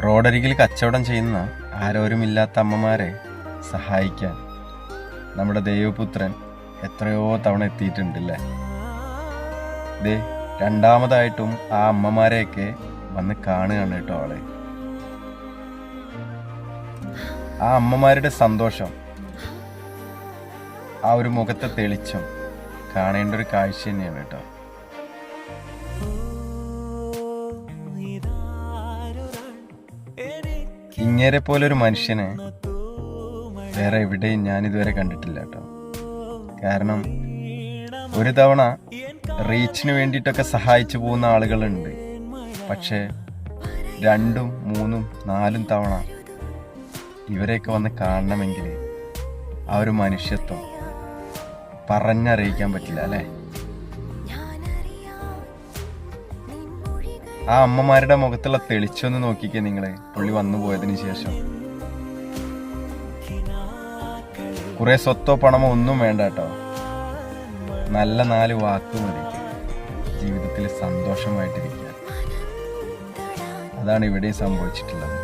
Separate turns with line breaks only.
റോഡരികിൽ കച്ചവടം ചെയ്യുന്ന ആരോരുമില്ലാത്ത അമ്മമാരെ സഹായിക്കാൻ നമ്മുടെ ദൈവപുത്രൻ എത്രയോ തവണ എത്തിയിട്ടുണ്ടല്ലേ. ദേ രണ്ടാമതായിട്ടും ആ അമ്മമാരെയൊക്കെ വന്ന് കാണുകയാണ് കേട്ടോ ആളെ. ആ അമ്മമാരുടെ സന്തോഷം, ആ ഒരു മുഖത്തെ തെളിച്ചം കാണേണ്ട ഒരു കാഴ്ച തന്നെയാണ് കേട്ടോ. ഇങ്ങേരെ പോലെ ഒരു മനുഷ്യനെ വേറെ എവിടെയും ഞാനിതുവരെ കണ്ടിട്ടില്ല കേട്ടോ. കാരണം ഒരു തവണ റീച്ചിന് വേണ്ടിയിട്ടൊക്കെ സഹായിച്ചു പോകുന്ന ആളുകളുണ്ട്. പക്ഷേ 2, 3, 4 തവണ ഇവരെയൊക്കെ വന്ന് കാണണമെങ്കിൽ ആ ഒരു മനുഷ്യത്വം പറഞ്ഞറിയിക്കാൻ പറ്റില്ല അല്ലേ. ആ അമ്മമാരുടെ മുഖത്തുള്ള തെളിച്ചൊന്ന് നോക്കിക്കേ നിങ്ങളെ. പുള്ളി വന്നു പോയതിന് ശേഷം കുറെ സ്വത്തോ പണമോ ഒന്നും വേണ്ട കേട്ടോ. നല്ല 4 വാക്ക് മതി ജീവിതത്തിൽ സന്തോഷമായിട്ടിരിക്കാൻ. അതാണ് ഇവിടെയും സംഭവിച്ചിട്ടുള്ളത്.